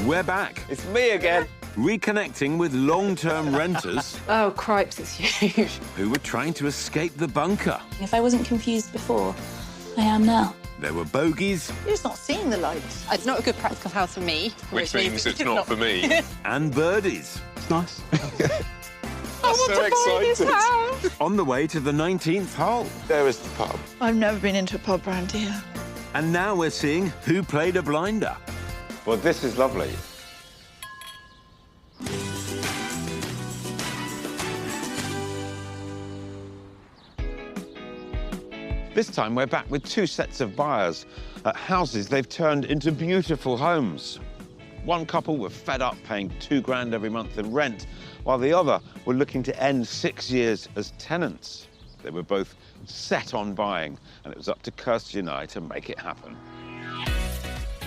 We're back, It's me again. reconnecting with long-term renters Oh, cripes, it's huge. who were trying to escape the bunker. If I wasn't confused before, I am now. There were bogies You're just not seeing the lights. It's not a good practical house for me. Which means it's not for me. and birdies. It's nice. I'm so excited. On the way to the 19th hole. There is the pub. I've never been into a pub round here. And now we're seeing who played a blinder. Well, this is lovely. This time we're back with two sets of buyers at houses they've turned into beautiful homes. One couple were fed up paying £2 every month in rent, while the other were looking to end 6 years as tenants. They were both set on buying, and it was up to Kirsty and I to make it happen.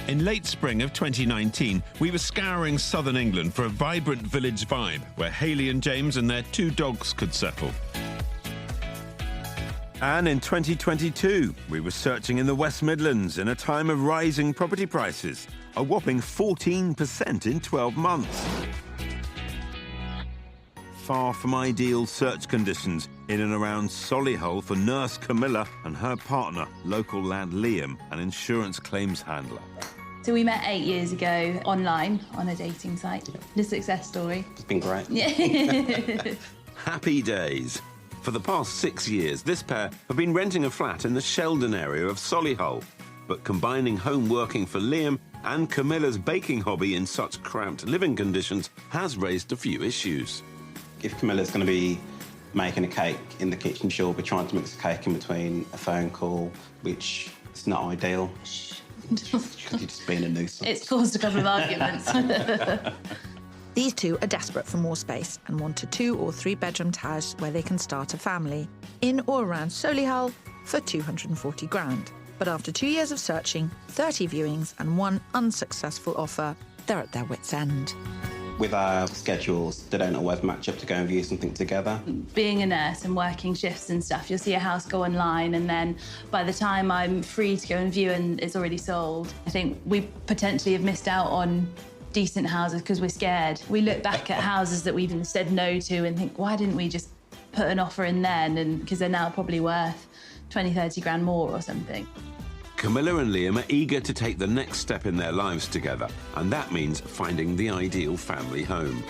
In late spring of 2019, we were scouring southern England for a vibrant village vibe where Hayley and James and their 2 dogs could settle. And in 2022, we were searching in the West Midlands in a time of rising property prices, a whopping 14% in 12 months. Far from ideal search conditions in and around Solihull for nurse Camilla and her partner, local lad Liam, an insurance claims handler. So we met 8 years ago online on a dating site. The success story. It's been great. Yeah. Happy days. For the past 6 years, this pair have been renting a flat in the Sheldon area of Solihull. But combining home working for Liam and Camilla's baking hobby in such cramped living conditions has raised a few issues. If Camilla's going to be making a cake in the kitchen, she'll be trying to mix a cake in between a phone call, which is not ideal. Because you're just being a nuisance. It's caused a couple of arguments. These two are desperate for more space and want a 2 or 3 bedroomed house where they can start a family in or around Solihull for 240 grand. But after 2 years of searching, 30 viewings and 1 unsuccessful offer, they're at their wits' end. With our schedules, they don't always match up to go and view something together. Being a nurse and working shifts and stuff, you'll see a house go online and then by the time I'm free to go and view and it's already sold, I think we potentially have missed out on decent houses because we're scared. We look back at houses that we've said no to and think, why didn't we just put an offer in then? And because they're now probably worth 20, 30 grand more or something. Camilla and Liam are eager to take the next step in their lives together, and that means finding the ideal family home.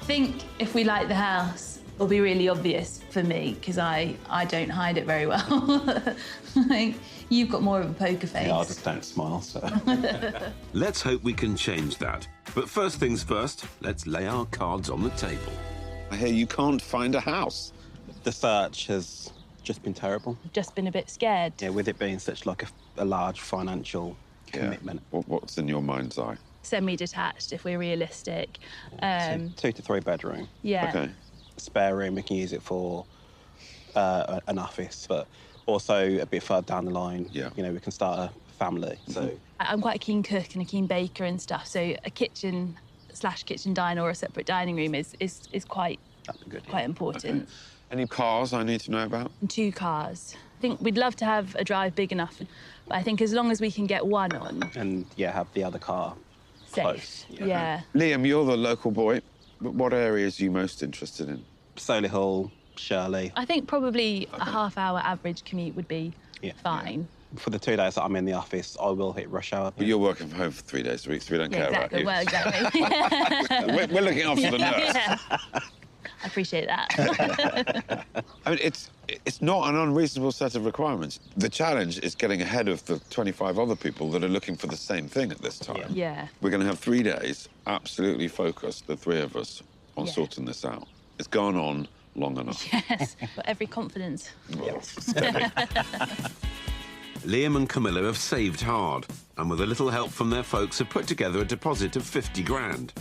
I think if we like the house, it'll be really obvious for me because I don't hide it very well. Like, you've got more of a poker face. Yeah, I just don't smile, so. Let's hope we can change that. But first things first, let's lay our cards on the table. I hear you can't find a house. The search has just been terrible. I've just been a bit scared. Yeah, with it being such like a large financial commitment. What's in your mind's eye? Semi-detached, if we're realistic. 2 to 3 bedroom. Yeah. Okay. Spare room, we can use it for an office, but also a bit further down the line, Yeah. you know, we can start a family. So I'm quite a keen cook and a keen baker and stuff, so a kitchen/kitchen diner or a separate dining room is quite that'd be good. quite important. Any cars I need to know about? And 2 cars. I think we'd love to have a drive big enough, but I think as long as we can get one on, And yeah, have the other car safe. close. Yeah. Liam, you're the local boy. What areas are you most interested in? Solihull, Shirley. I think probably a half-hour average commute would be Yeah. fine. For the 2 days that I'm in the office, I will hit rush hour. But you're working from home for 3 days a week, so we don't care Exactly. Well, about exactly. you. We're looking after the nurse. Yeah. I appreciate that. I mean, it's not an unreasonable set of requirements. The challenge is getting ahead of the 25 other people that are looking for the same thing at this time. Yeah. We're going to have 3 days, absolutely focused, the 3 of us, on Yeah. sorting this out. It's gone on long enough. Yes. Got every confidence. Well, steady. Liam and Camilla have saved hard, and with a little help from their folks have put together a deposit of 50 grand.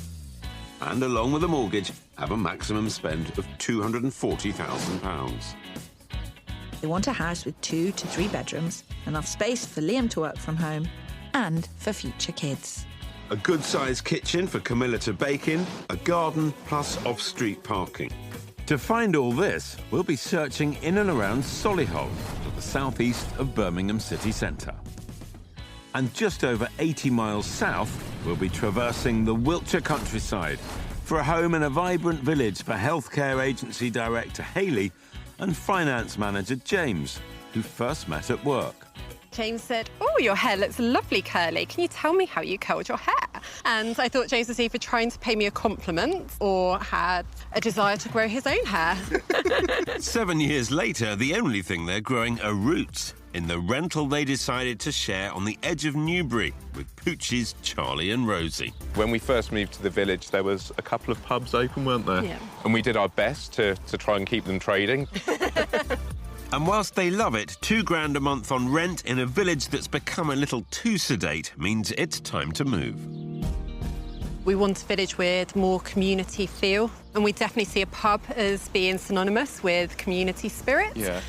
And along with a mortgage, have a maximum spend of £240,000. They want a house with 2 to 3 bedrooms, enough space for Liam to work from home, and for future kids. A good-sized kitchen for Camilla to bake in, a garden plus off-street parking. To find all this, we'll be searching in and around Solihull, to the southeast of Birmingham city centre. And just over 80 miles south, we'll be traversing the Wiltshire countryside for a home in a vibrant village for healthcare agency director Hayley and finance manager James, who first met at work. James said, "Oh, your hair looks lovely curly. Can you tell me how you curled your hair?" And I thought James was either trying to pay me a compliment or had a desire to grow his own hair. 7 years later, the only thing they're growing are roots in the rental they decided to share on the edge of Newbury with Pooch's Charlie and Rosie. When we first moved to the village, there was a couple of pubs open, weren't there? Yeah. And we did our best to try and keep them trading. And whilst they love it, £2 a month on rent in a village that's become a little too sedate means it's time to move. We want a village with more community feel, and we definitely see a pub as being synonymous with community spirit. Yeah.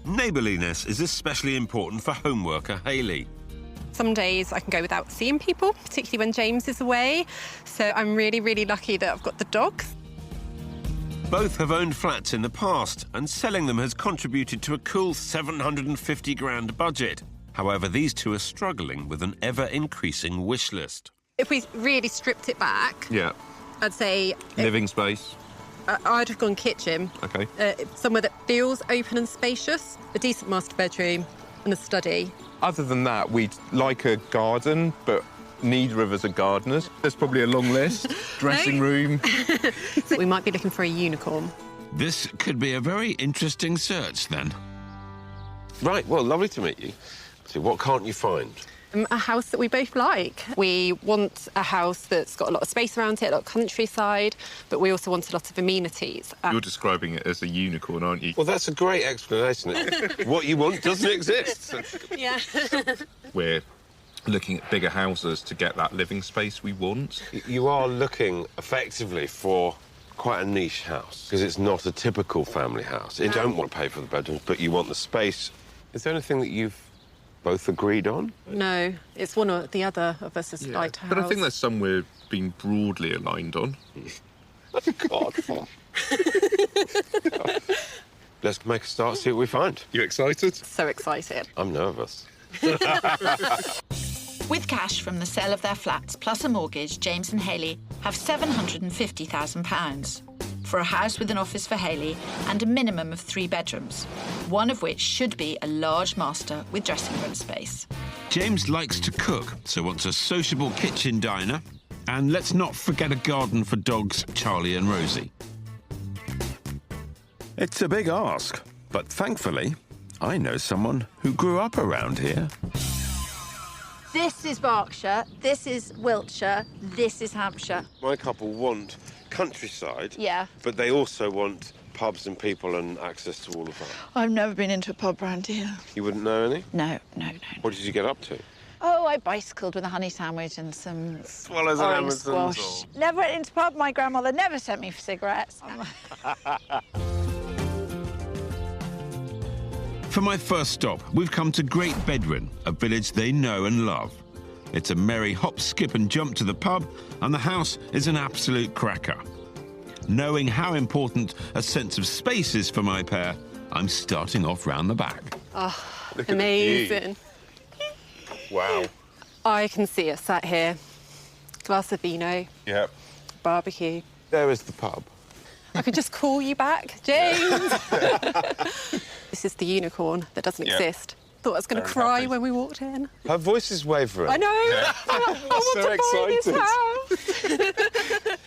Neighbourliness is especially important for home worker Hayley. Some days I can go without seeing people, particularly when James is away. So I'm really, really lucky that I've got the dogs. Both have owned flats in the past, and selling them has contributed to a cool £750,000 budget. However, these two are struggling with an ever-increasing wish list. If we really stripped it back, Yeah. I'd say Living space. I'd have gone kitchen. OK. Somewhere that feels open and spacious, a decent master bedroom and a study. Other than that, we'd like a garden, but neither of us are gardeners. There's probably a long list. Dressing room. We might be looking for a unicorn. This could be a very interesting search, then. Right, well, lovely to meet you. So what can't you find? A house that we both like. We want a house that's got a lot of space around it, a lot of countryside, but we also want a lot of amenities. You're describing it as a unicorn, aren't you? Well, that's a great explanation. What you want doesn't exist. Yeah. We're looking at bigger houses to get that living space we want. You are looking effectively for quite a niche house, because it's not a typical family house. You don't want to pay for the bedrooms, but you want the space. Is there anything that you've both agreed on? No, it's one or the other of us has liked a house. But I think there's some we're being broadly aligned on. God. Let's make a start, see what we find. You excited? So excited. I'm nervous. With cash from the sale of their flats plus a mortgage, James and Hayley have £750,000 for a house with an office for Hayley and a minimum of 3 bedrooms, one of which should be a large master with dressing room space. James likes to cook, so wants a sociable kitchen diner. And let's not forget a garden for dogs Charlie and Rosie. It's a big ask, but thankfully, I know someone who grew up around here. This is Berkshire, this is Wiltshire, this is Hampshire. My couple want countryside, Yeah. but they also want pubs and people and access to all of that. I've never been into a pub round here. You wouldn't know any? No. What did you get up to? Oh, I bicycled with a honey sandwich and some Swallows and orange Amazons. squash. Never went into a pub. My grandmother never sent me for cigarettes. For my first stop, we've come to Great Bedwin, a village they know and love. It's a merry hop, skip and jump to the pub, and the house is an absolute cracker. Knowing how important a sense of space is for my pair, I'm starting off round the back. Oh, Look at the amazing. Wow. I can see us sat here, glass of vino, Yep. barbecue. There is the pub. I could just call you back, James. This is the unicorn that doesn't Yeah. exist. Thought I was going to Very cry happy. when we walked in. Her voice is wavering. I know. I want to buy this house.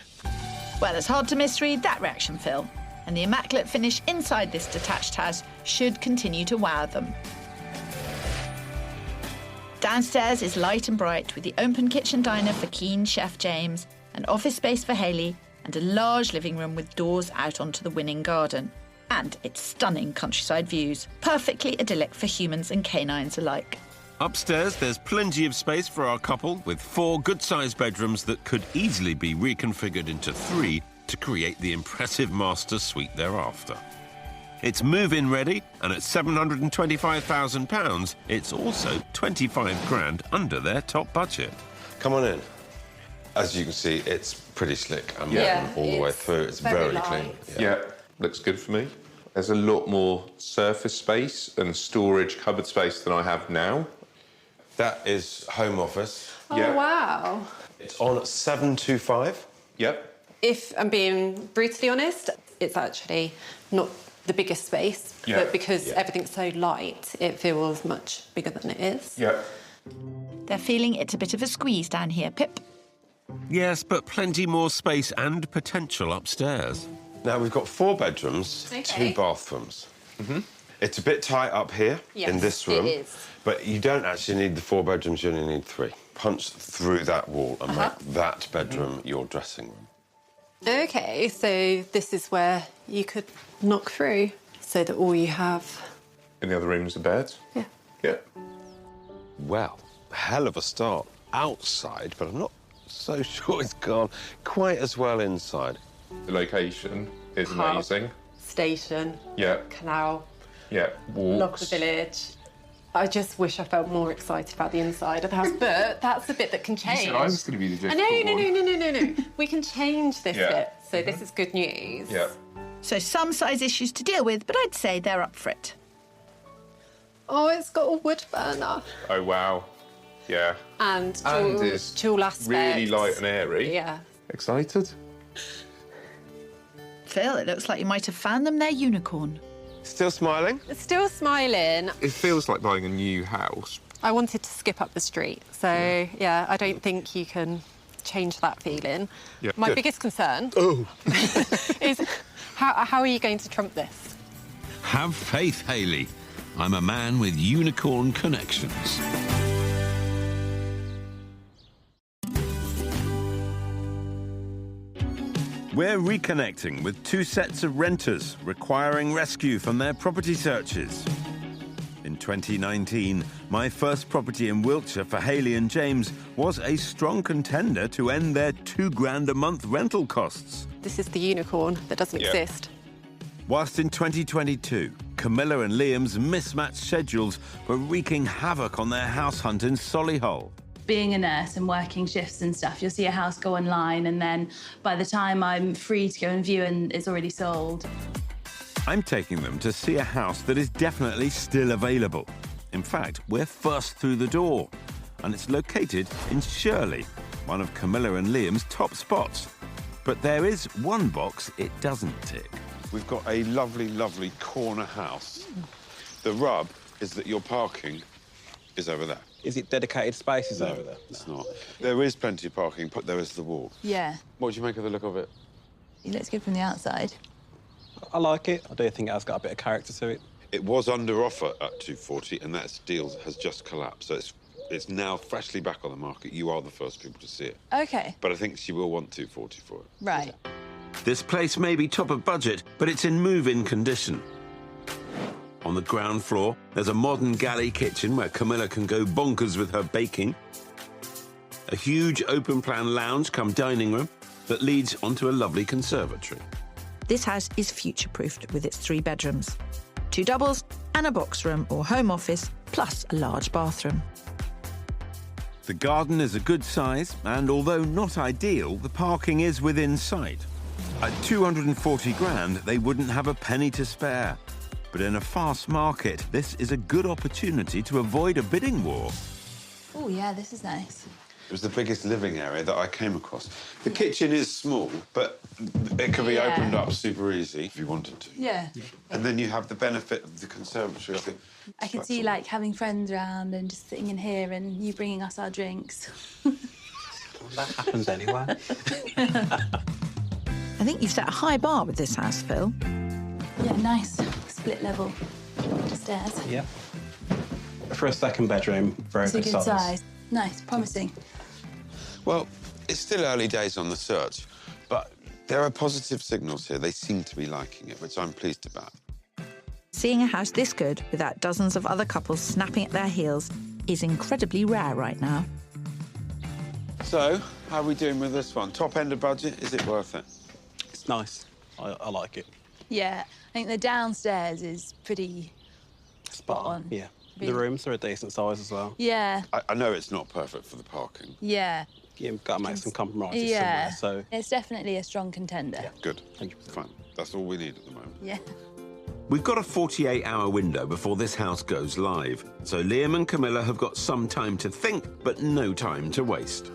Well, it's hard to misread that reaction film, and the immaculate finish inside this detached house should continue to wow them. Downstairs is light and bright, with the open kitchen diner for keen chef James, an office space for Hayley, and a large living room with doors out onto the winning garden. And its stunning countryside views, perfectly idyllic for humans and canines alike. Upstairs, there's plenty of space for our couple, with 4 good-sized bedrooms that could easily be reconfigured into 3 to create the impressive master suite they're after. It's move-in ready, and at £725,000, it's also 25 grand under their top budget. Come on in. As you can see, it's pretty slick and Yeah, modern all the way it's through. It's very very clean. light. Yeah, looks good for me. There's a lot more surface space and storage cupboard space than I have now. That is home office. Oh, wow. It's on at 725. Yep. If I'm being brutally honest, it's actually not the biggest space, Yeah. but because everything's so light, it feels much bigger than it is. Yep. They're feeling it's a bit of a squeeze down here, Pip. Yes, but plenty more space and potential upstairs. Now, we've got 4 bedrooms, Okay. 2 bathrooms. It's a bit tight up here in Yes, this room. it is. But you don't actually need the 4 bedrooms, you only need 3. Punch through that wall and make that bedroom your dressing room. OK, so this is where you could knock through so that all you have... In the other rooms, the beds. Yeah. Yep. Well, hell of a start outside, but I'm not so sure it's gone quite as well inside. The location is amazing. Station, Yep. canal, Yep. love Walks. the village. I just wish I felt more excited about the inside of the house, but that's the bit that can change. I was going to be the I difficult know, one. no. We can change this Yeah. bit, so this is good news. Yeah. So some size issues to deal with, but I'd say they're up for it. Oh, it's got a wood burner. Oh, wow. Yeah. And And dual, it's dual aspects. really light and airy. Yeah. Excited? Phil, it looks like you might have found them their unicorn. Still smiling? It's still smiling. It feels like buying a new house. I wanted to skip up the street, so yeah, I don't think you can change that feeling. Yeah, My good. biggest concern is how are you going to trump this? Have faith, Hayley. I'm a man with unicorn connections. We're reconnecting with 2 sets of renters requiring rescue from their property searches. In 2019, my first property in Wiltshire for Hayley and James was a strong contender to end their £2 a month rental costs. This is the unicorn that doesn't Yeah. exist. Whilst in 2022, Camilla and Liam's mismatched schedules were wreaking havoc on their house hunt in Solihull. Being a nurse and working shifts and stuff, you'll see a house go online and then by the time I'm free to go and view and it's already sold. I'm taking them to see a house that is definitely still available. In fact, we're first through the door, and it's located in Shirley, one of Camilla and Liam's top spots. But there is one box it doesn't tick. We've got a lovely, lovely corner house. The rub is that your parking is over there. Is it dedicated spaces over there? It's not. There is plenty of parking, but there is the wall. Yeah, What do you make of the look of it? it looks good from the outside. I like it. I do think it has got a bit of character to it. It was under offer at 240, and that deal has just collapsed. So it's now freshly back on the market. You are the first people to see it. Okay, But I think she will want 240 for it. right. This place may be top of budget, but it's in move-in condition. On the ground floor, there's a modern galley kitchen where Camilla can go bonkers with her baking. A huge open-plan lounge come dining room that leads onto a lovely conservatory. This house is future-proofed with its 3 bedrooms, 2 doubles and a box room or home office, plus a large bathroom. The garden is a good size, and although not ideal, the parking is within sight. At 240 grand, they wouldn't have a penny to spare. But in a fast market, this is a good opportunity to avoid a bidding war. Oh yeah, this is nice. It was the biggest living area that I came across. The kitchen is small, but it can be Yeah. opened up super easy if you wanted to. Yeah. And then you have the benefit of the conservatory. I can see like having friends around and just sitting in here and you bringing us our drinks. That happens anyway. I think you've set a high bar with this house, Phil. Yeah, nice split level stairs. Yeah. For a second bedroom, very It's a good good size. size. Nice, promising. Well, it's still early days on the search, but there are positive signals here. They seem to be liking it, which I'm pleased about. Seeing a house this good without dozens of other couples snapping at their heels is incredibly rare right now. So, how are we doing with this one? Top end of budget, is it worth it? It's nice. I like it. Yeah, I think the downstairs is pretty spot on. Yeah. Really. The rooms are a decent size as well. Yeah, I know it's not perfect for the parking. yeah. You've got to make some compromises Yeah, somewhere, so it's definitely a strong contender. Good. 100%. Fine. That's all we need at the moment. Yeah. We've got a 48-hour window before this house goes live, so Liam and Camilla have got some time to think, but no time to waste.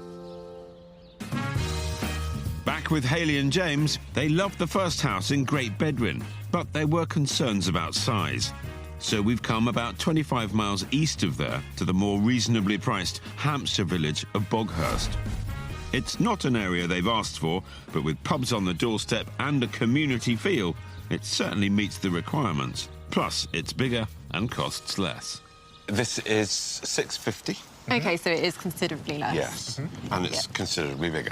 Back with Hayley and James, they loved the first house in Great Bedwin, but there were concerns about size. So we've come about 25 miles east of there to the more reasonably priced Hampshire village of Boghurst. It's not an area they've asked for, but with pubs on the doorstep and a community feel, it certainly meets the requirements. Plus, it's bigger and costs less. This is 650. OK, so it is considerably less. Yes, and it's considerably bigger.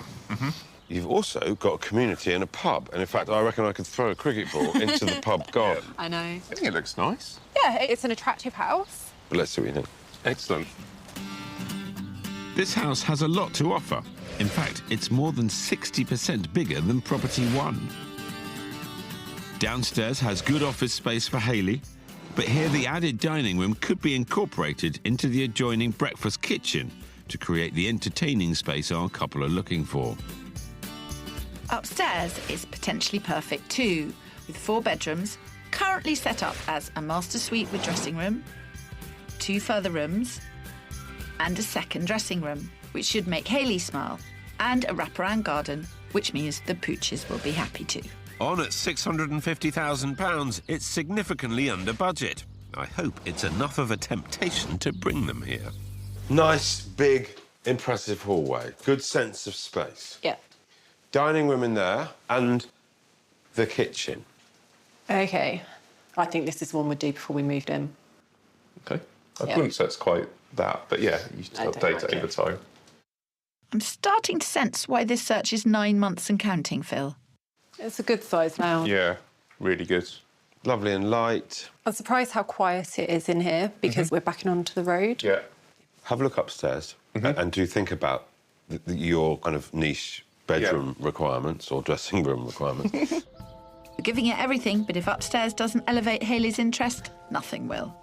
You've also got a community and a pub, and in fact, I reckon I could throw a cricket ball into the pub garden. I know. I think it looks nice. Yeah, it's an attractive house. But let's see what you think. Excellent. This house has a lot to offer. In fact, it's more than 60% bigger than property 1. Downstairs has good office space for Hayley, but here the added dining room could be incorporated into the adjoining breakfast kitchen to create the entertaining space our couple are looking for. Upstairs is potentially perfect too, with 4 bedrooms, currently set up as a master suite with dressing room, 2 further rooms, and a second dressing room, which should make Hayley smile, and a wraparound garden, which means the pooches will be happy too. On at £650,000, it's significantly under budget. I hope it's enough of a temptation to bring them here. Nice, big, impressive hallway. Good sense of space. Yeah. Dining room in there and the kitchen. OK. I think this is one we'd do before we moved in. OK. I Yeah. wouldn't say it's quite that, but yeah, you just I don't update like it over it. time. I'm starting to sense why this search is 9 months and counting, Phil. It's a good size now. Yeah, really good. Lovely and light. I'm surprised how quiet it is in here because we're backing onto the road. Yeah. Have a look upstairs and do think about your kind of niche bedroom requirements or dressing room requirements. You're giving it everything, but if upstairs doesn't elevate Hayley's interest, nothing will.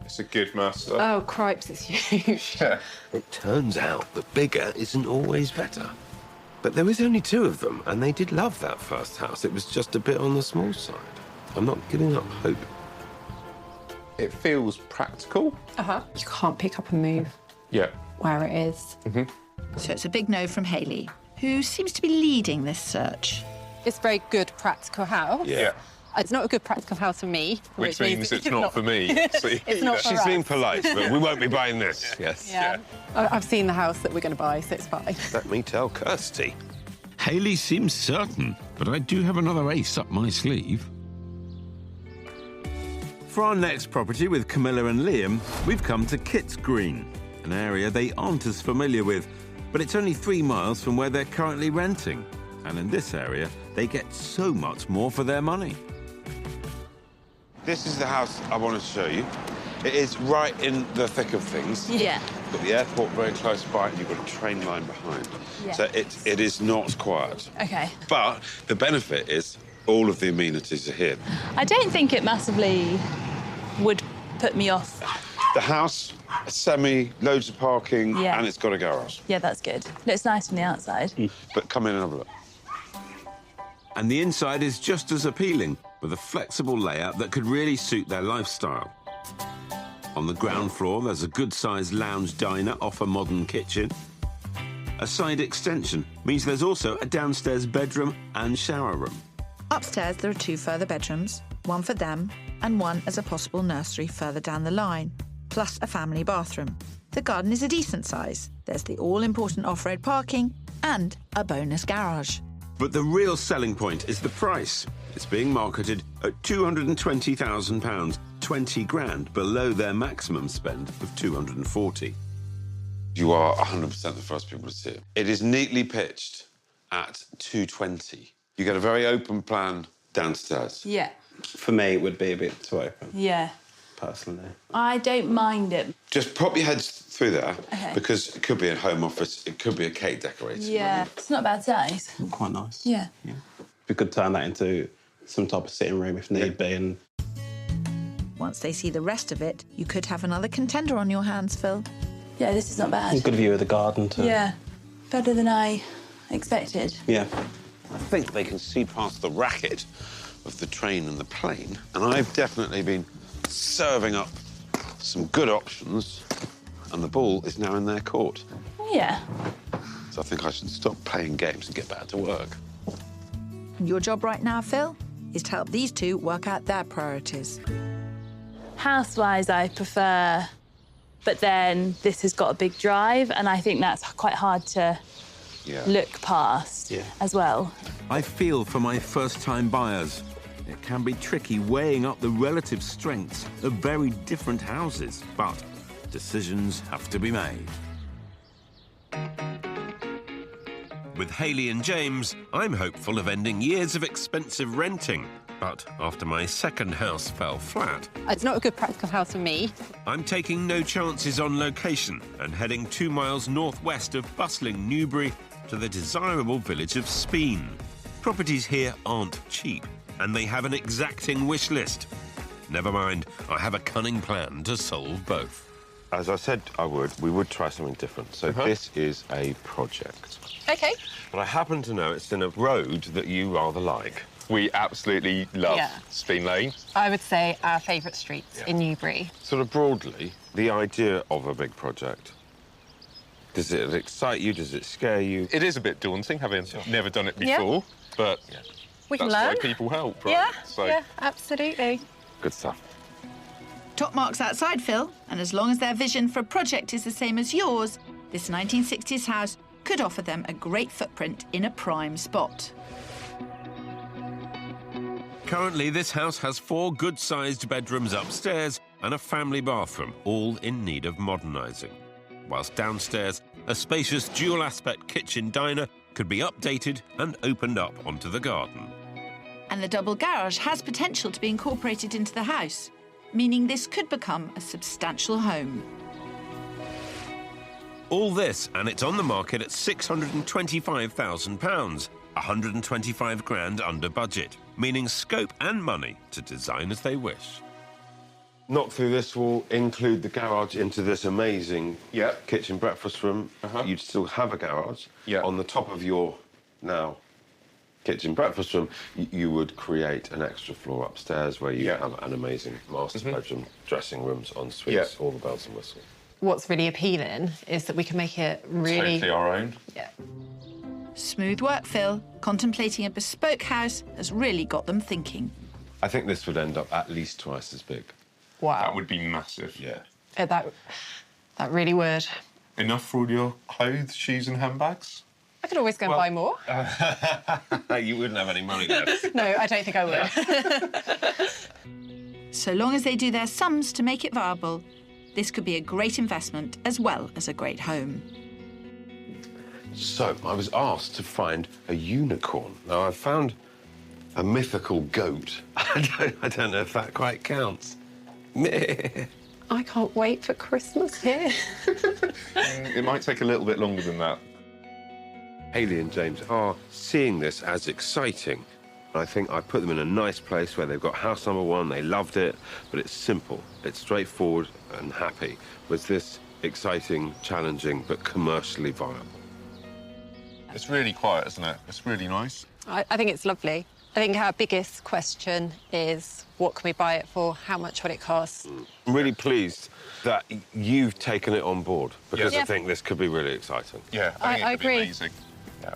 It's a good master. Oh, cripes, it's huge. Yeah. It turns out that bigger isn't always better. But there was only 2 of them, and they did love that first house. It was just a bit on the small side. I'm not giving up hope. It feels practical. You can't pick up and move Yeah. where it is. So it's a big no from Hayley, who seems to be leading this search. It's a very good practical house. Yeah. It's not a good practical house for me. Which means it's not for me. It's not for She's us. being polite, but we won't be buying this. Yes. Yeah. I've seen the house that we're going to buy, so it's fine. Let me tell Kirsty. Hayley seems certain, but I do have another ace up my sleeve. For our next property with Camilla and Liam, we've come to Kitts Green, an area they aren't as familiar with, but it's only 3 miles from where they're currently renting. And in this area, they get so much more for their money. This is the house I want to show you. It is right in the thick of things. Yeah. You've got the airport very close by, and you've got a train line behind. Yeah. So it is not quiet. OK. But the benefit is all of the amenities are here. I don't think it massively would put me off. The house, loads of parking, Yeah. and it's got a garage. Yeah, that's good. Looks nice from the outside. But come in and have a look. And the inside is just as appealing, with a flexible layout that could really suit their lifestyle. On the ground floor, there's a good-sized lounge diner off a modern kitchen. A side extension means there's also a downstairs bedroom and shower room. Upstairs, there are 2 further bedrooms, 1 for them and 1 as a possible nursery further down the line, plus a family bathroom. The garden is a decent size. There's the all-important off-road parking and a bonus garage. But the real selling point is the price. It's being marketed at £220,000, 20 grand below their maximum spend of 240. You are 100% the first people to see it. It is neatly pitched at 220. You get a very open plan downstairs. Yeah. For me, it would be a bit too open, Yeah. personally. I don't mind it. Just pop your heads through there, Okay. because it could be a home office, it could be a cake decorating Yeah. room. It's not a bad size. Quite nice. Yeah. We could turn that into some type of sitting room if need be. And Once they see the rest of it, you could have another contender on your hands, Phil. Yeah, this is not bad. good view of the garden too. Yeah. Better than I expected. Yeah. I think they can see past the racket of the train and the plane, and I've definitely been serving up some good options, and the ball is now in their court. Yeah. So I think I should stop playing games and get back to work. Your job right now, Phil, is to help these two work out their priorities. House-wise, I prefer, but then this has got a big drive, and I think that's quite hard to look past as well. I feel for my first-time buyers. It can be tricky weighing up the relative strengths of very different houses, but decisions have to be made. With Hayley and James, I'm hopeful of ending years of expensive renting. But after my second house fell flat, It's not a good practical house for me. I'm taking no chances on location and heading 2 miles northwest of bustling Newbury to the desirable village of Speen. Properties here aren't cheap, and they have an exacting wish list. Never mind, I have a cunning plan to solve both. As I said we would try something different. So this is a project. OK. But I happen to know it's in a road that you rather like. We absolutely love Speen Lane. I would say our favourite streets in Newbury. Sort of broadly, the idea of a big project. Does it excite you? Does it scare you? It is a bit daunting, having never done it before, but We can that's learn. why people help, right? Yeah, So yeah, absolutely. Good stuff. Top marks outside, Phil, and as long as their vision for a project is the same as yours, this 1960s house could offer them a great footprint in a prime spot. Currently, this house has 4 good-sized bedrooms upstairs and a family bathroom, all in need of modernising. Whilst downstairs, a spacious dual-aspect kitchen diner could be updated and opened up onto the garden. And the double garage has potential to be incorporated into the house, meaning this could become a substantial home. All this, and it's on the market at £625,000, 125 grand under budget, meaning scope and money to design as they wish. Knock through this wall, include the garage into this amazing kitchen breakfast room. You'd still have a garage. On the top of your now kitchen breakfast room, you would create an extra floor upstairs where you have an amazing master bedroom, dressing rooms, en suites, all the bells and whistles. What's really appealing is that we can make it really... totally our own. Yeah. Smooth work, Phil. Contemplating a bespoke house has really got them thinking. I think this would end up at least twice as big. Wow. That would be massive. Yeah. That really would. Enough for all your clothes, shoes and handbags? I could always go and buy more. You wouldn't have any money left. No, I don't think I would. So long as they do their sums to make it viable, this could be a great investment as well as a great home. So, I was asked to find a unicorn. Now, I found a mythical goat. I don't know if that quite counts. I can't wait for Christmas here. It might take a little bit longer than that. Hayley and James are seeing this as exciting. I think I put them in a nice place where they've got house number 1, they loved it, but it's simple, it's straightforward and happy. Was this exciting, challenging, but commercially viable? It's really quiet, isn't it? It's really nice. I think it's lovely. I think our biggest question is, what can we buy it for? How much would it cost? I'm really pleased that you've taken it on board, because I think this could be really exciting. Yeah, I think it could agree. be amazing. Yeah.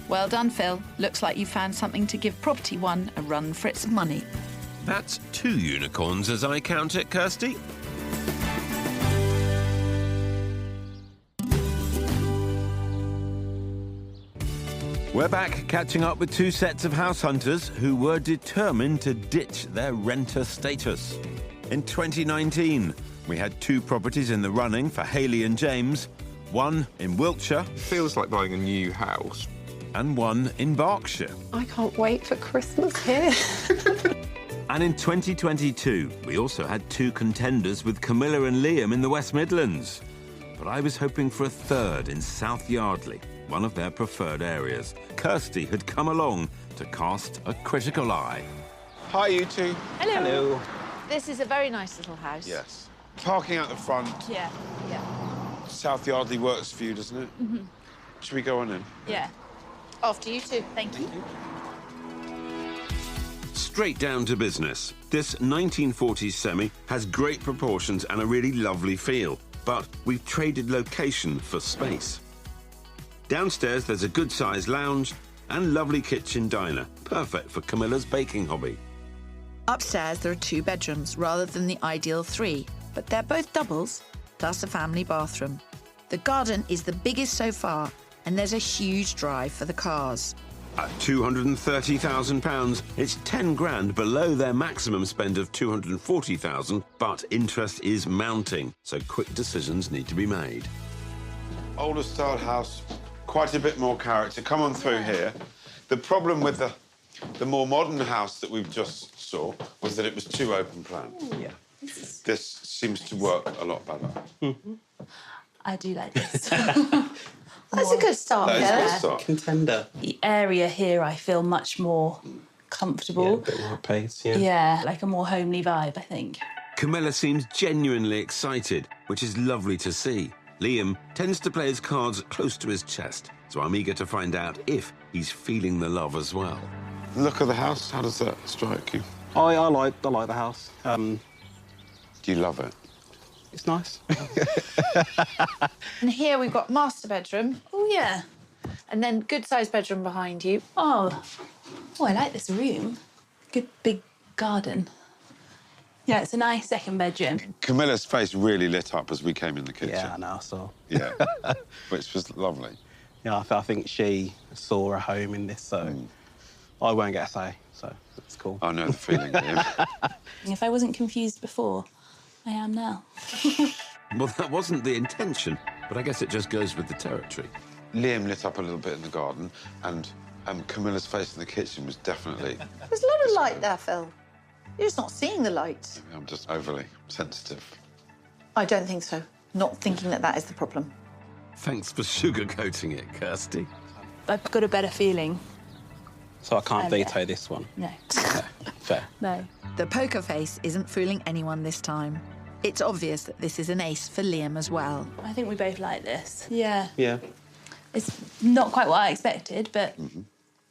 Well done, Phil. Looks like you found something to give Property One a run for its money. That's 2 unicorns as I count it, Kirsty. We're back catching up with 2 sets of house hunters who were determined to ditch their renter status. In 2019, we had 2 properties in the running for Hayley and James, one in Wiltshire Feels like buying a new house. and one in Berkshire. I can't wait for Christmas here. And in 2022, we also had 2 contenders with Camilla and Liam in the West Midlands. But I was hoping for a third in South Yardley, one of their preferred areas. Kirsty had come along to cast a critical eye. Hi, you two. Hello. This is a very nice little house. Yes. Parking out the front, Yeah, South Yardley works for you, doesn't it? Should we go on in? yeah. After you two. Thank you. Straight down to business. This 1940s semi has great proportions and a really lovely feel, but we've traded location for space. Downstairs, there's a good-sized lounge and lovely kitchen diner, perfect for Camilla's baking hobby. Upstairs, there are 2 bedrooms rather than the ideal 3, but they're both doubles, plus a family bathroom. The garden is the biggest so far, and there's a huge drive for the cars. At £230,000, it's 10 grand below their maximum spend of £240,000, but interest is mounting, so quick decisions need to be made. Older style house, quite a bit more character. Come on through here. The problem with the more modern house that we've just saw was that it was too open plan. Yeah. This seems to work a lot better. I do like this. That's a good start, That is a good start. Contender. The area here, I feel much more comfortable. Yeah, a bit more pace, yeah. Yeah, like a more homely vibe, I think. Camilla seems genuinely excited, which is lovely to see. Liam tends to play his cards close to his chest, so I'm eager to find out if he's feeling the love as well. Look at the house. How does that strike you? I like the house. Do you love it? It's nice. And here we've got master bedroom, Oh, yeah. and then good-sized bedroom behind you. Oh, I like this room. Good big garden. Yeah, it's a nice second bedroom. Camilla's face really lit up as we came in the kitchen. Yeah, I know, so... Yeah, which was lovely. Yeah, I think she saw a home in this, so I won't get a say, so it's cool. I know the feeling, Liam. If I wasn't confused before, I am now. Well, that wasn't the intention, but I guess it just goes with the territory. Liam lit up a little bit in the garden, and Camilla's face in the kitchen was definitely... There's a lot of light there, Phil. You're just not seeing the light. I'm just overly sensitive. I don't think so. Not thinking that that is the problem. Thanks for sugarcoating it, Kirsty. I've got a better feeling. So I can't Yeah. veto this one. No. Fair. No. The poker face isn't fooling anyone this time. It's obvious that this is an ace for Liam as well. I think we both like this. Yeah. Yeah. It's not quite what I expected, but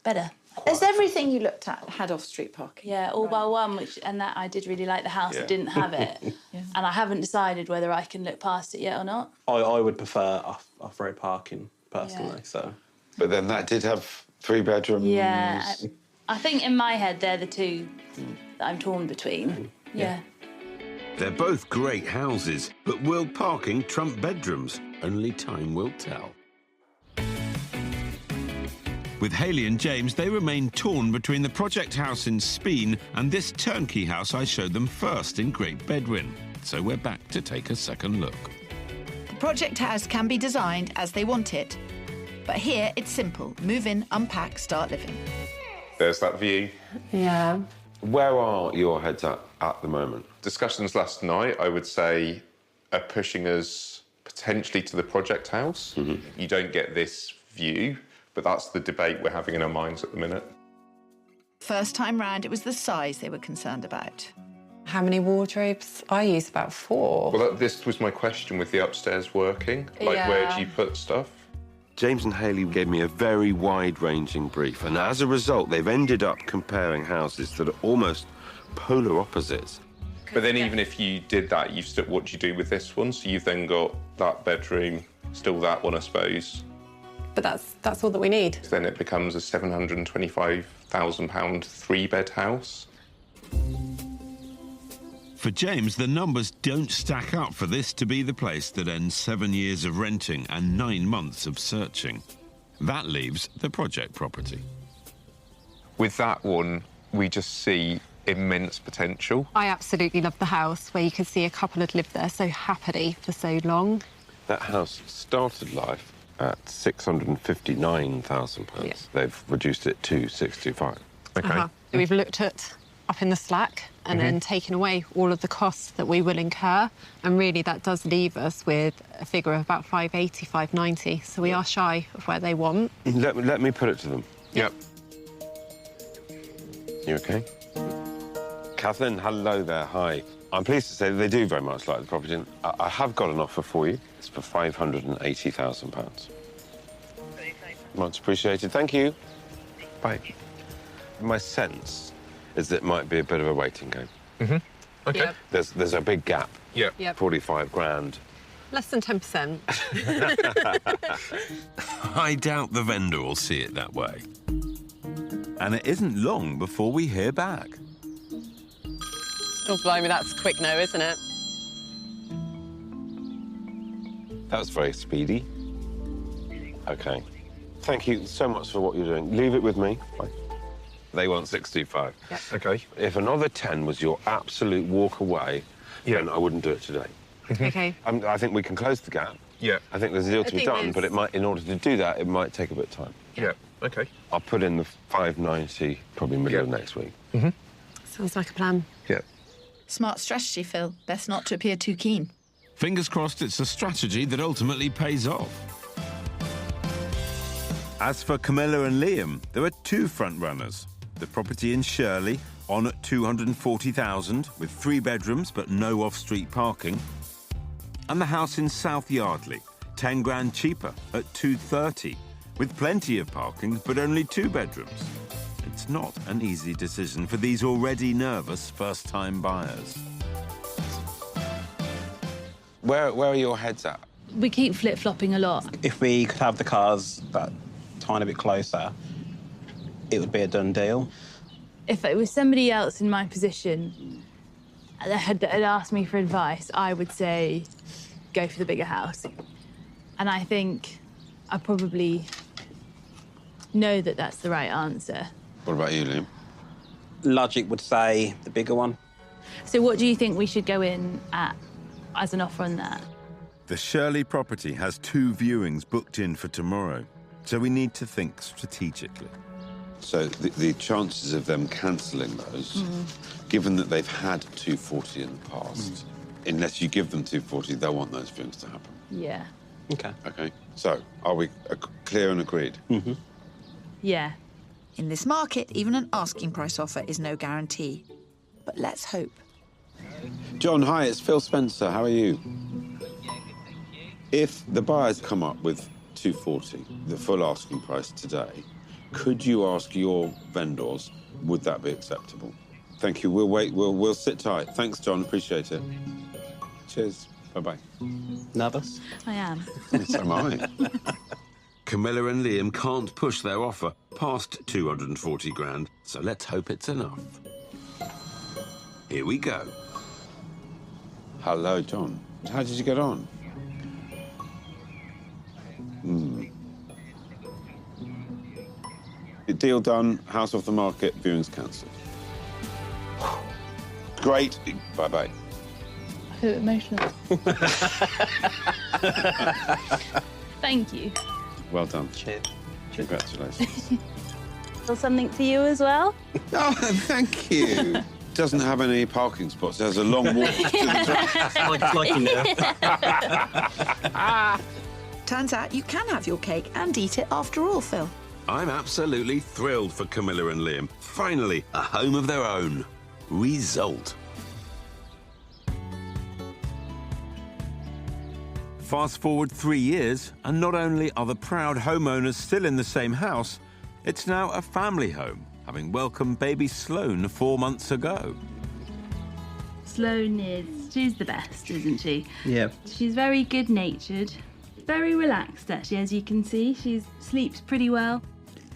better. There's everything you looked at had off-street parking. Yeah, all bar one, and that I did really like the house that didn't have it. And I haven't decided whether I can look past it yet or not. I would prefer off-road parking, personally, so... But then that did have 3 bedrooms. Yeah. I think in my head, they're the 2 that I'm torn between. Yeah. They're both great houses, but will parking trump bedrooms? Only time will tell. With Hayley and James, they remain torn between the project house in Speen and this turnkey house I showed them first in Great Bedwin. So we're back to take a second look. The project house can be designed as they want it. But here, it's simple. Move in, unpack, start living. There's that view. Yeah. Where are your heads at the moment? Discussions last night, I would say, are pushing us potentially to the project house. You don't get this view, but that's the debate we're having in our minds at the minute. First time round, it was the size they were concerned about. How many wardrobes? I use about 4. Well, this was my question with the upstairs working. Like, where do you put stuff? James and Hayley gave me a very wide-ranging brief, and as a result, they've ended up comparing houses that are almost polar opposites. But then even if you did that, what do you do with this one? So you've then got that bedroom, still that one, I suppose. But that's all that we need. Then it becomes a £725,000 3-bed house. For James, the numbers don't stack up for this to be the place that ends 7 years of renting and 9 months of searching. That leaves the project property. With that one, we just see immense potential. I absolutely love the house where you can see a couple had lived there so happily for so long. That house started life at £659,000. Yeah. They've reduced it to 625. Okay. We've looked at up in the slack and then taken away all of the costs that we will incur. And really that does leave us with a figure of about 580, 590. So we are shy of where they want. Let me put it to them. Yep. You OK? Kathleen, hello there, hi. I'm pleased to say that they do very much like the property. And I have got an offer for you. It's for £580,000. Much appreciated. Thank you. Bye. My sense is that it might be a bit of a waiting game. Okay. Yep. There's a big gap. Yeah. Yep. 45 grand. Less than 10%. I doubt the vendor will see it that way. And it isn't long before we hear back. Oh, blimey, that's quick no, isn't it? That was very speedy. OK. Thank you so much for what you're doing. Leave it with me. They want 625. Yep. Okay. If another 10 was your absolute walk away, then I wouldn't do it today. OK. I think we can close the gap. Yeah. I think there's a deal to be think done, but it might, in order to do that, it might take a bit of time. Yeah. Okay. I'll put in the 590 probably middle of next week. Sounds like a plan. Yeah. Smart strategy, Phil. Best not to appear too keen. Fingers crossed it's a strategy that ultimately pays off. As for Camilla and Liam, there are two front runners. The property in Shirley, on at 240,000, with 3 bedrooms but no off-street parking. And the house in South Yardley, 10 grand cheaper at 230, with plenty of parking but only 2 bedrooms. It's not an easy decision for these already nervous first-time buyers. Where are your heads at? We keep flip-flopping a lot. If we could have the cars that tiny bit closer, it would be a done deal. If it was somebody else in my position that had asked me for advice, I would say go for the bigger house. And I think I probably know that that's the right answer. What about you, Liam? Logic would say the bigger one. So what do you think we should go in at as an offer on that? The Shirley property has 2 viewings booked in for tomorrow, so we need to think strategically. So the chances of them cancelling those, given that they've had 240 in the past, unless you give them 240, they'll want those viewings to happen. Yeah. Okay. OK. So are we clear and agreed? Yeah. In this market, even an asking price offer is no guarantee. But let's hope. John, hi, it's Phil Spencer. How are you? If the buyers come up with 240, the full asking price today, could you ask your vendors, would that be acceptable? Thank you. We'll wait. We'll sit tight. Thanks, John. Appreciate it. Cheers. Bye-bye. Nervous? I am. So am I. Camilla and Liam can't push their offer past 240 grand, so let's hope it's enough. Here we go. Hello, John. How did you get on? Deal done, house off the market, viewings cancelled. Great. Bye-bye. I feel emotional. Thank you. Well done. Cheers. Congratulations. Still something for you as well? Oh, thank you. Doesn't have any parking spots. There's a long walk to the track. like you know. Turns out you can have your cake and eat it after all, Phil. I'm absolutely thrilled for Camilla and Liam. Finally, a home of their own. Result. Fast forward 3 years, and not only are the proud homeowners still in the same house, it's now a family home, having welcomed baby Sloane 4 months ago. Sloane she's the best, isn't she? Yeah. She's very good-natured, very relaxed, actually, as you can see. She sleeps pretty well.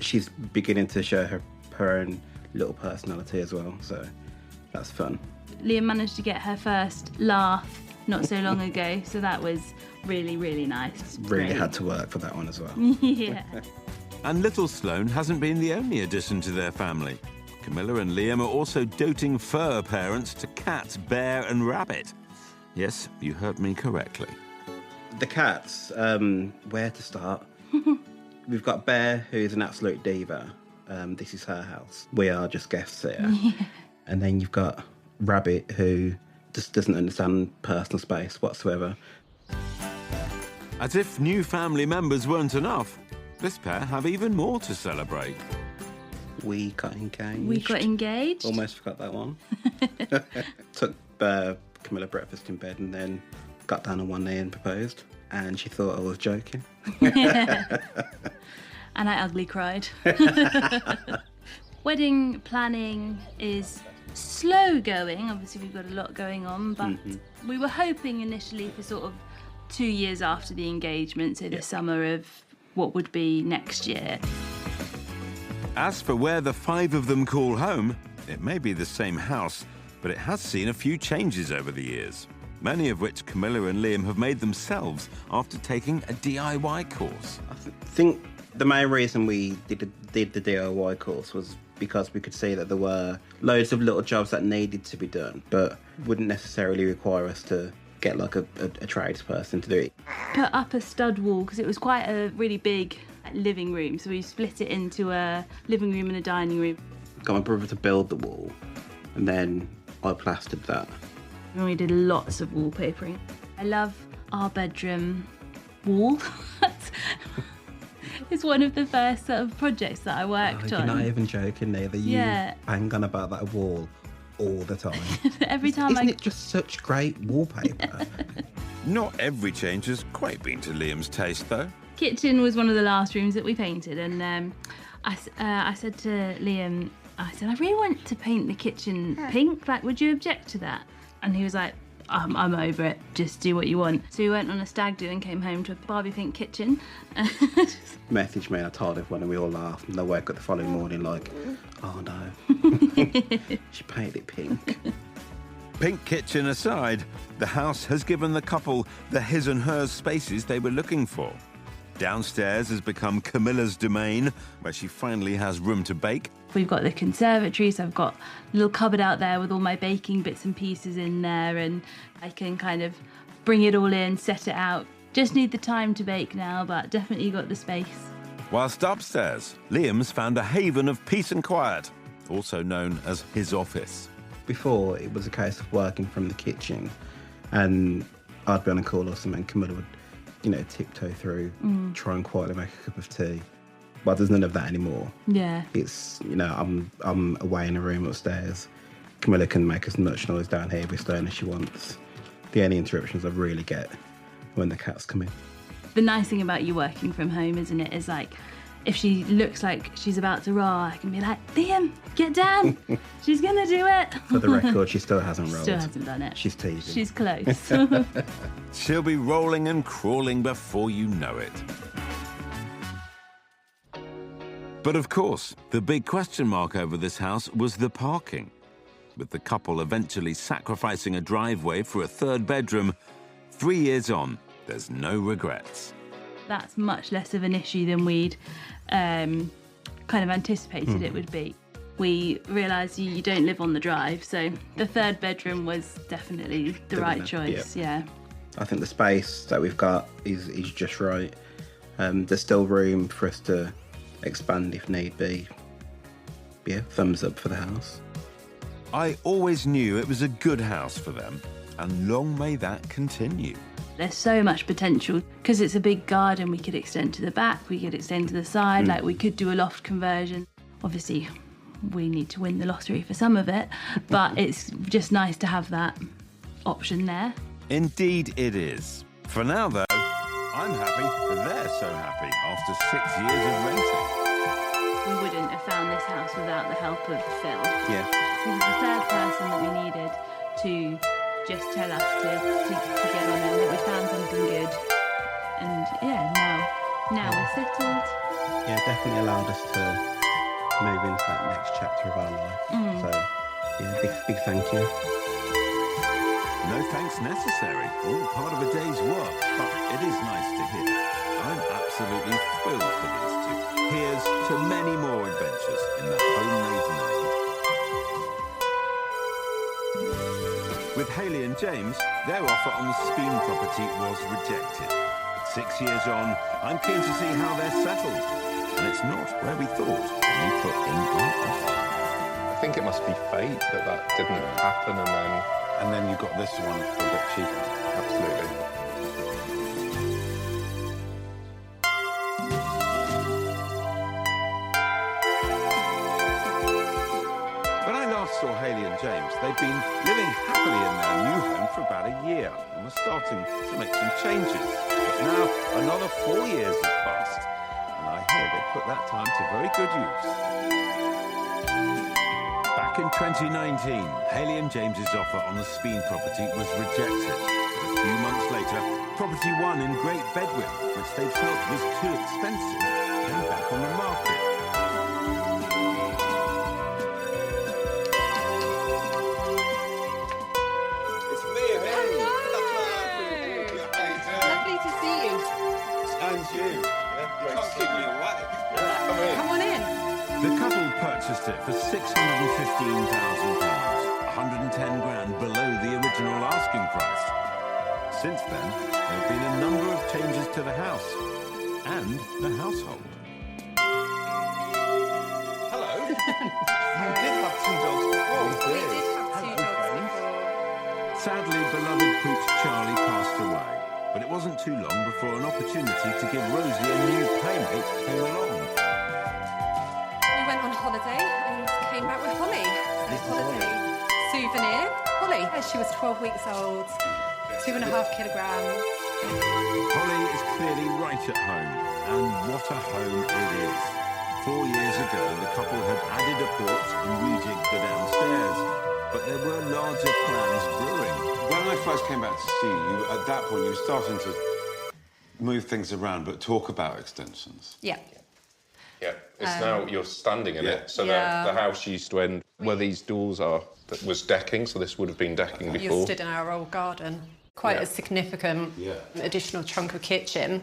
She's beginning to show her own little personality as well, so that's fun. Liam managed to get her first laugh not so long ago, so that was really, really nice. Really Great. had to work for that one as well. Yeah. And little Sloane hasn't been the only addition to their family. Camilla and Liam are also doting fur parents to cat, bear and rabbit. Yes, you heard me correctly. The cats, where to start? We've got Bear, who's an absolute diva. This is her house. We are just guests here. Yeah. And then you've got Rabbit, who just doesn't understand personal space whatsoever. As if new family members weren't enough, this pair have even more to celebrate. We got engaged. We got engaged. Almost forgot that one. Took Camilla breakfast in bed and then got down on one knee and proposed. And she thought I was joking. And I ugly cried. Wedding planning is slow going. Obviously, we've got a lot going on, but we were hoping initially for sort of 2 years after the engagement, so the summer of what would be next year. As for where the 5 of them call home, it may be the same house, but it has seen a few changes over the years, many of which Camilla and Liam have made themselves after taking a DIY course. I think the main reason we did the DIY course was because we could see that there were loads of little jobs that needed to be done, but wouldn't necessarily require us to get like a tradesperson to do it. Put up a stud wall because it was quite a really big living room, so we split it into a living room and a dining room. Got my brother to build the wall, and then I plastered that. And we did lots of wallpapering. I love our bedroom wall. It's one of the first sort of projects that I worked on. You're not even joking neither. You bang on about that wall all the time. Every time Isn't it just such great wallpaper? Not every change has quite been to Liam's taste, though. Kitchen was one of the last rooms that we painted, and I said to Liam, I really want to paint the kitchen pink. Like, would you object to that? And he was like, I'm over it. Just do what you want. So we went on a stag do and came home to a Barbie pink kitchen. Messaged me and I told everyone and we all laughed. And I woke up the following morning like, oh no, she painted it pink. Pink kitchen aside, the house has given the couple the his and hers spaces they were looking for. Downstairs has become Camilla's domain, where she finally has room to bake. We've got the conservatory, so I've got a little cupboard out there with all my baking bits and pieces in there, and I can kind of bring it all in, set it out. Just need the time to bake now, but definitely got the space. Whilst upstairs, Liam's found a haven of peace and quiet, also known as his office. Before, it was a case of working from the kitchen, and I'd be on a call or something, and Camilla would, tiptoe through, try and quietly make a cup of tea. But there's none of that anymore. Yeah. It's, I'm away in a room upstairs. Camilla can make as much noise down here with Stone as she wants. The only interruptions I really get when the cats come in. The nice thing about you working from home, isn't it, is like, if she looks like she's about to roll, I can be like, Liam, get down. She's going to do it. For the record, she still hasn't rolled. Still hasn't done it. She's teasing. She's close. She'll be rolling and crawling before you know it. But of course, the big question mark over this house was the parking. With the couple eventually sacrificing a driveway for a third bedroom, 3 years on, there's no regrets. That's much less of an issue than we'd kind of anticipated it would be. We realised you don't live on the drive, so the third bedroom was definitely the right choice, yeah. I think the space that we've got is just right. There's still room for us to expand if need be. Yeah, thumbs up for the house. I always knew it was a good house for them, and long may that continue. There's so much potential because it's a big garden. We could extend to the back, we could extend to the side, like we could do a loft conversion. Obviously, we need to win the lottery for some of it, but it's just nice to have that option there. Indeed it is. For now, though, I'm happy they're so happy after 6 years of renting. We wouldn't have found this house without the help of Phil. Yeah. He was the third person that we needed to just tell us to get on and that we found something good. And yeah, now we're settled. Yeah, definitely allowed us to move into that next chapter of our life. So, yeah, big thank you. No thanks necessary, all part of a day's work, but it is nice to hear. I'm absolutely thrilled for these two. Here's to many more adventures in the homemade name. With Hayley and James, their offer on the Speen property was rejected. 6 years on, I'm keen to see how they're settled. And it's not where we thought when we put in our offer. I think it must be fate that didn't happen, And then you got this one for a bit cheaper. absolutely. When I last saw Hayley and James, they'd been living happily in their new home for about a year and were starting to make some changes. But now another 4 years has passed, and I hear they put that time to very good use. Back in 2019, Hayley and James's offer on the Speen property was rejected. But a few months later, property 1 in Great Bedwin, which they felt was too expensive, came back on the market. It's me, Hayley. Lovely to see you. And you. You can't keep me away. Come on in. The couple purchased it for £615,000, 110 grand below the original asking price. Since then, there have been a number of changes to the house and the household. Hello. You did have 2 dogs before. We did have 2 dogs before. Sadly, beloved Pooch Charlie passed away, but it wasn't too long before an opportunity to give Rosie a new playmate came along. We went on holiday and came back with Holly. So holiday souvenir. Holly, she was 12 weeks old, 2.5 kilograms. Holly is clearly right at home, and what a home it is. 4 years ago, the couple had added a porch and rejigged the downstairs, but there were larger plans brewing. When I first came back to see you, at that point, you were starting to move things around, but talk about extensions. Yeah. Yeah, it's now you're standing in it. So Yeah. the house used to end where these doors are. That was decking, so this would have been decking You before. stood in our old garden. Quite a significant additional chunk of kitchen.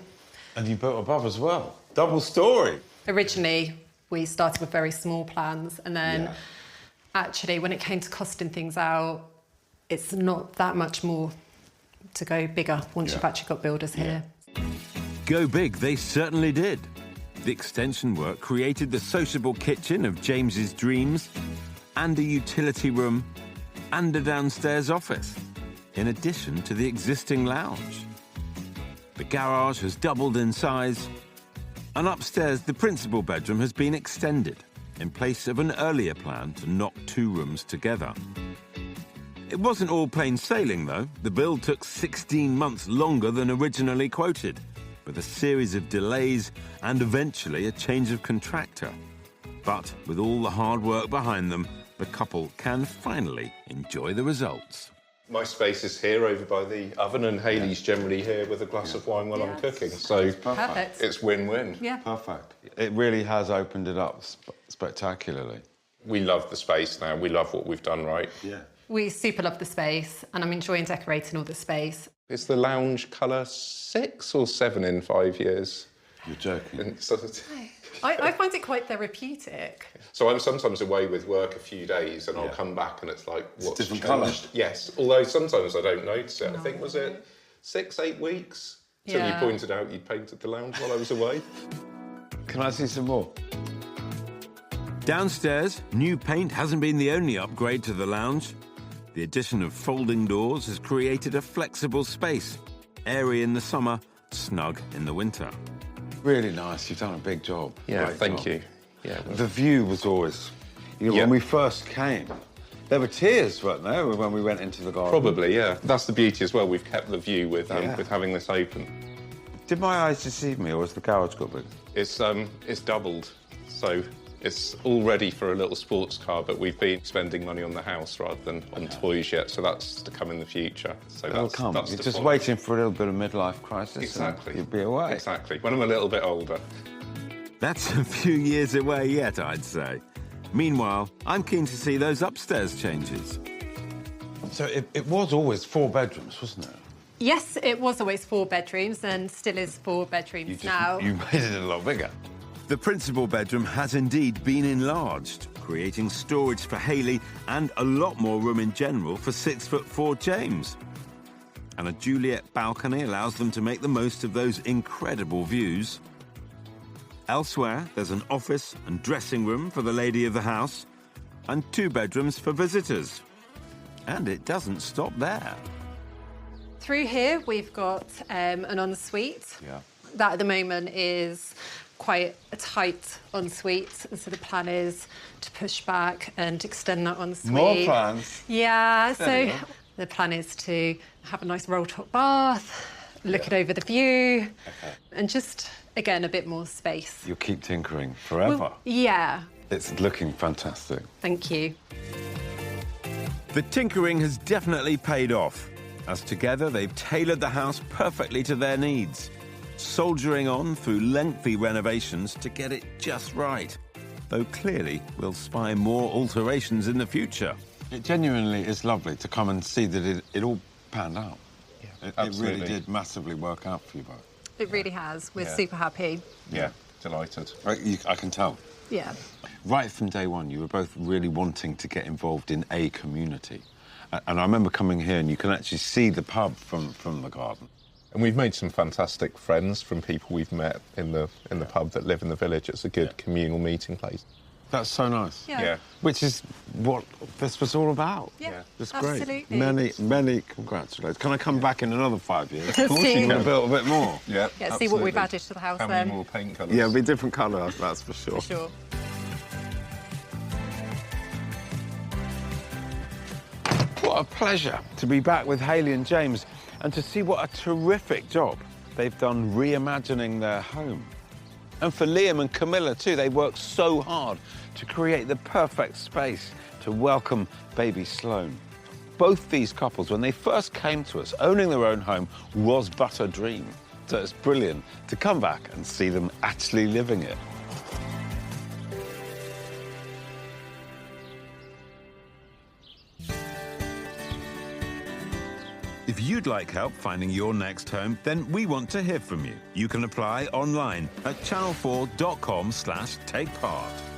And you built above as well. Double story. Originally, we started with very small plans, and then actually, when it came to costing things out, it's not that much more to go bigger once you've actually got builders here. Go big, they certainly did. The extension work created the sociable kitchen of James's dreams, and a utility room, and a downstairs office, in addition to the existing lounge. The garage has doubled in size, and upstairs the principal bedroom has been extended, in place of an earlier plan to knock 2 rooms together. It wasn't all plain sailing, though. The build took 16 months longer than originally quoted, with a series of delays and eventually a change of contractor. But with all the hard work behind them, the couple can finally enjoy the results. My space is here over by the oven, and Hayley's generally here with a glass of wine while I'm cooking. So Perfect. it's win-win. Yeah. Perfect. It really has opened it up spectacularly. We love the space now. We love what we've done right. Yeah. We super love the space, and I'm enjoying decorating all the space. Is the lounge colour 6 or 7 in 5 years? You're joking. And so, I find it quite therapeutic. so I'm sometimes away with work a few days, and I'll come back and it's like, what's different changed? colour. Yes, although sometimes I don't notice it. I think, was it 6-8 weeks? Till you Yeah. pointed out you'd painted the lounge while I was away. Can I see some more? Downstairs, new paint hasn't been the only upgrade to the lounge. The addition of folding doors has created a flexible space, airy in the summer, snug in the winter. Really nice. You've done a big job. Yeah, Great thank job. you. Yeah, well, The view was always... You know, Yeah. when we first came, there were tears, weren't there, when we went into the garden? probably, yeah. That's the beauty as well. We've kept the view with Yeah. having this open. Did my eyes deceive me, or has the garage got big? It's doubled, so it's all ready for a little sports car. But we've been spending money on the house rather than on toys yet, so that's to come in the future. So It'll that's, come. That's You're the just plan. waiting for a little bit of midlife crisis. and Exactly. You'll be away. Exactly. When I'm a little bit older. That's a few years away yet, I'd say. Meanwhile, I'm keen to see those upstairs changes. So it was always 4 bedrooms, wasn't it? Yes, it was always 4 bedrooms and still is 4 bedrooms now. You made it a lot bigger. The principal bedroom has indeed been enlarged, creating storage for Hayley and a lot more room in general for 6'4" James. And a Juliet balcony allows them to make the most of those incredible views. Elsewhere, there's an office and dressing room for the lady of the house, and 2 bedrooms for visitors. And it doesn't stop there. Through here, we've got an ensuite. Yeah. That at the moment is quite a tight ensuite, and so the plan is to push back and extend that ensuite. More plans. Yeah, There you so go. the plan is to have a nice roll-top bath, look it over the view, and just, again, a bit more space. You'll keep tinkering forever. Well, yeah, It's looking fantastic. thank you. The tinkering has definitely paid off, as together they've tailored the house perfectly to their needs, soldiering on through lengthy renovations to get it just right, though clearly we'll spy more alterations in the future. It genuinely is lovely to come and see that it all panned out. Yeah, it really did massively work out for you both. It really has. We're super happy. Yeah, delighted. I can tell. Yeah. Right from day one, you were both really wanting to get involved in a community. And I remember coming here and you can actually see the pub from the garden. And we've made some fantastic friends from people we've met in the pub that live in the village. It's a good communal meeting place. That's so nice. Yeah. Which is what this was all about. Yeah, It's great. absolutely. Many congratulations. Can I come back in another 5 years? Of course you can. Build a bit more. Yeah, Yeah, see what we've added to the house How then. many more paint colours? Yeah, it'll be different colours, that's for sure. For sure. What a pleasure to be back with Hayley and James and to see what a terrific job they've done reimagining their home. And for Liam and Camilla too, they worked so hard to create the perfect space to welcome baby Sloane. Both these couples, when they first came to us, owning their own home was but a dream. So it's brilliant to come back and see them actually living it. If you'd like help finding your next home, then we want to hear from you. You can apply online at channel4.com/takepart.